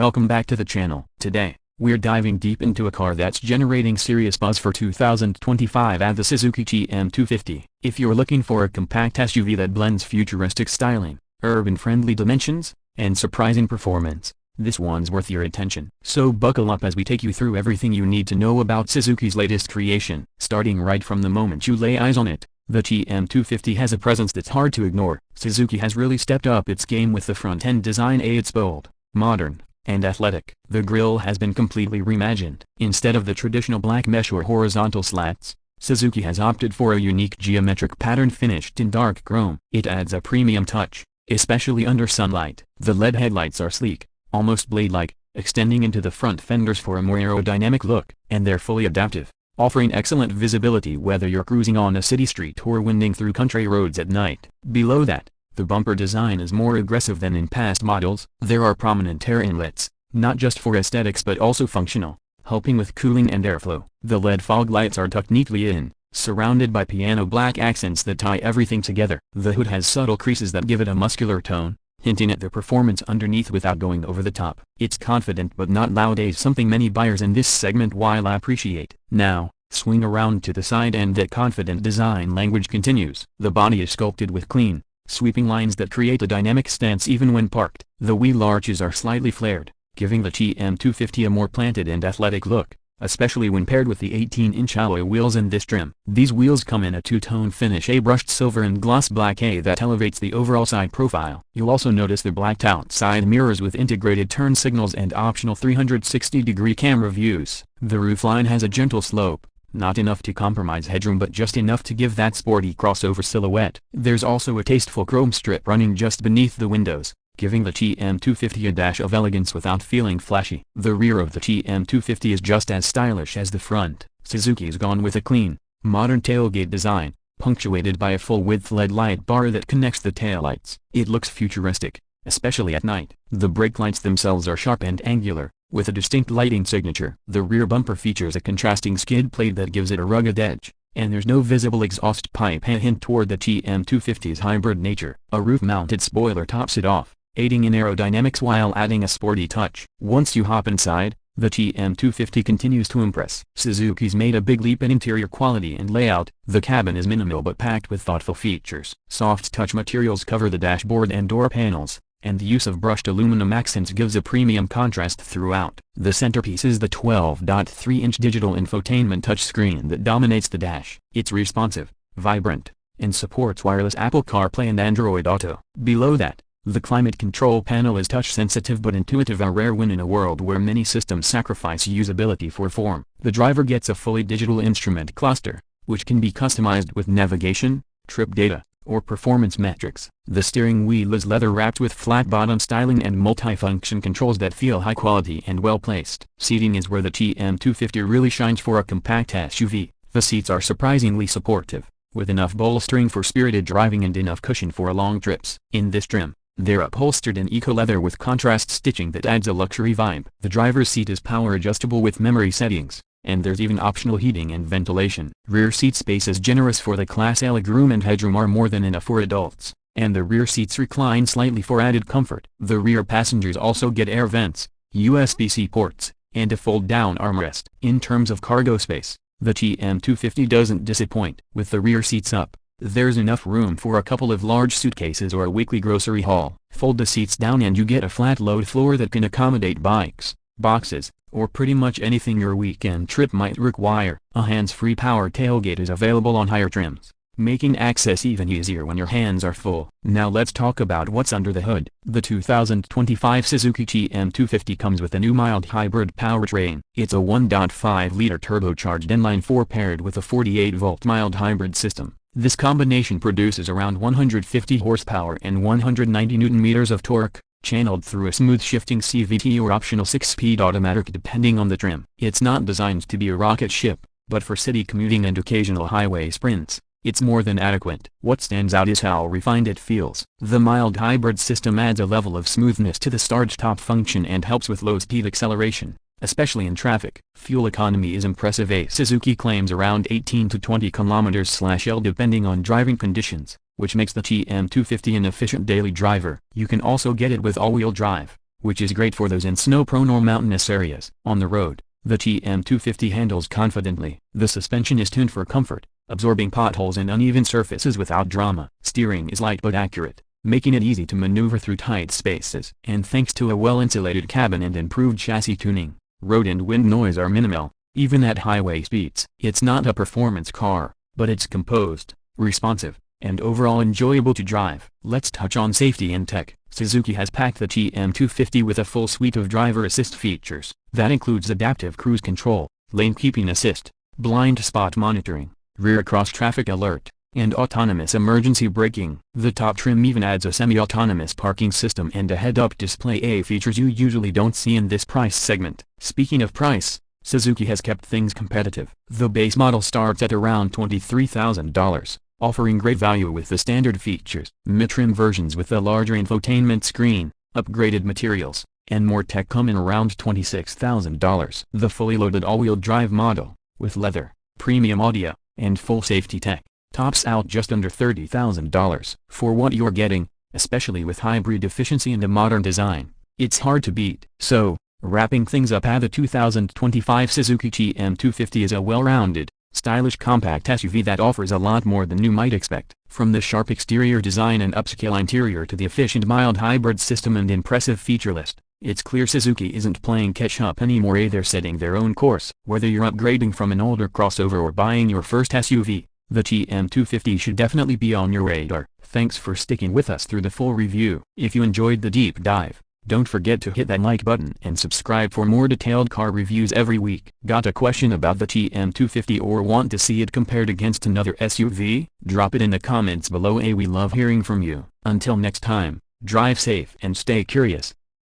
welcome back to the channel. Today, we're diving deep into a car that's generating serious buzz for 2025 at the Suzuki TM250. If you're looking for a compact SUV that blends futuristic styling, urban-friendly dimensions, and surprising performance, this one's worth your attention. So buckle up as we take you through everything you need to know about Suzuki's latest creation. Starting right from the moment you lay eyes on it, the TM250 has a presence that's hard to ignore. Suzuki has really stepped up its game with the front-end design. It's bold, modern, and athletic. The grille has been completely reimagined. Instead of the traditional black mesh or horizontal slats, Suzuki has opted for a unique geometric pattern finished in dark chrome. It adds a premium touch, especially under sunlight. The LED headlights are sleek, almost blade-like, extending into the front fenders for a more aerodynamic look, and they're fully adaptive, offering excellent visibility whether you're cruising on a city street or winding through country roads at night. Below that, the bumper design is more aggressive than in past models. There are prominent air inlets, not just for aesthetics but also functional, helping with cooling and airflow. The LED fog lights are tucked neatly in, surrounded by piano black accents that tie everything together. The hood has subtle creases that give it a muscular tone, hinting at the performance underneath without going over the top. It's confident but not loud, something many buyers in this segment will appreciate. Now, swing around to the side and that confident design language continues. The body is sculpted with clean, sweeping lines that create a dynamic stance even when parked. The wheel arches are slightly flared, giving the TM250 a more planted and athletic look, especially when paired with the 18-inch alloy wheels in this trim. These wheels come in a two-tone finish, a brushed silver and gloss black, that elevates the overall side profile. You'll also notice the blacked out side mirrors with integrated turn signals and optional 360-degree camera views. The roofline has a gentle slope, not enough to compromise headroom but just enough to give that sporty crossover silhouette. There's also a tasteful chrome strip running just beneath the windows, giving the TM250 a dash of elegance without feeling flashy. The rear of the TM250 is just as stylish as the front. Suzuki's gone with a clean, modern tailgate design, punctuated by a full-width LED light bar that connects the taillights. It looks futuristic, especially at night. The brake lights themselves are sharp and angular, with a distinct lighting signature. The rear bumper features a contrasting skid plate that gives it a rugged edge, and there's no visible exhaust pipe, a hint toward the TM250's hybrid nature. A roof-mounted spoiler tops it off, aiding in aerodynamics while adding a sporty touch. Once you hop inside, the TM250 continues to impress. Suzuki's made a big leap in interior quality and layout. The cabin is minimal but packed with thoughtful features. Soft touch materials cover the dashboard and door panels, and the use of brushed aluminum accents gives a premium contrast throughout. The centerpiece is the 12.3-inch digital infotainment touchscreen that dominates the dash. It's responsive, vibrant, and supports wireless Apple CarPlay and Android Auto. Below that, the climate control panel is touch-sensitive but intuitive, a rare win in a world where many systems sacrifice usability for form. The driver gets a fully digital instrument cluster, which can be customized with navigation, trip data, or performance metrics. The steering wheel is leather-wrapped with flat-bottom styling and multi-function controls that feel high-quality and well-placed. Seating is where the TM250 really shines for a compact SUV. The seats are surprisingly supportive, with enough bolstering for spirited driving and enough cushion for long trips. In this trim, they're upholstered in eco-leather with contrast stitching that adds a luxury vibe. The driver's seat is power-adjustable with memory settings, and there's even optional heating and ventilation. Rear seat space is generous for the Class L. Legroom and headroom are more than enough for adults, and the rear seats recline slightly for added comfort. The rear passengers also get air vents, USB-C ports, and a fold-down armrest. In terms of cargo space, the TM250 doesn't disappoint. With the rear seats up, there's enough room for a couple of large suitcases or a weekly grocery haul. Fold the seats down and you get a flat-load floor that can accommodate bikes, boxes, or pretty much anything your weekend trip might require. A hands-free power tailgate is available on higher trims, making access even easier when your hands are full. Now let's talk about what's under the hood. The 2025 Suzuki TM250 comes with a new mild hybrid powertrain. It's a 1.5-liter turbocharged inline-4 paired with a 48-volt mild hybrid system. This combination produces around 150 horsepower and 190 Nm of torque, channeled through a smooth shifting CVT or optional 6-speed automatic depending on the trim. It's not designed to be a rocket ship, but for city commuting and occasional highway sprints, it's more than adequate. What stands out is how refined it feels. The mild hybrid system adds a level of smoothness to the start-stop function and helps with low-speed acceleration, especially in traffic. Fuel economy is impressive. Suzuki claims around 18 to 20 km/L depending on driving conditions, which makes the TM250 an efficient daily driver. You can also get it with all-wheel drive, which is great for those in snow-prone or mountainous areas. On the road, the TM250 handles confidently. The suspension is tuned for comfort, absorbing potholes and uneven surfaces without drama. Steering is light but accurate, making it easy to maneuver through tight spaces. And thanks to a well-insulated cabin and improved chassis tuning, road and wind noise are minimal, even at highway speeds. It's not a performance car, but it's composed, responsive, and overall enjoyable to drive. Let's touch on safety and tech. Suzuki has packed the TM250 with a full suite of driver assist features. That includes adaptive cruise control, lane keeping assist, blind spot monitoring, rear cross-traffic alert, and autonomous emergency braking. The top trim even adds a semi-autonomous parking system and a head-up display, features you usually don't see in this price segment. Speaking of price, Suzuki has kept things competitive. The base model starts at around $23,000, offering great value with the standard features. Mid-trim versions with a larger infotainment screen, upgraded materials, and more tech come in around $26,000. The fully loaded all-wheel drive model, with leather, premium audio, and full safety tech, tops out just under $30,000. For what you're getting, especially with hybrid efficiency and a modern design, it's hard to beat. So, wrapping things up, the 2025 Suzuki TM250 is a well-rounded, stylish compact SUV that offers a lot more than you might expect. From the sharp exterior design and upscale interior to the efficient mild hybrid system and impressive feature list, it's clear Suzuki isn't playing catch-up anymore. They're setting their own course. Whether you're upgrading from an older crossover or buying your first SUV, the TM250 should definitely be on your radar. Thanks for sticking with us through the full review. If you enjoyed the deep dive, don't forget to hit that like button and subscribe for more detailed car reviews every week. Got a question about the TM250 or want to see it compared against another SUV? Drop it in the comments below. We love hearing from you. Until next time, drive safe and stay curious.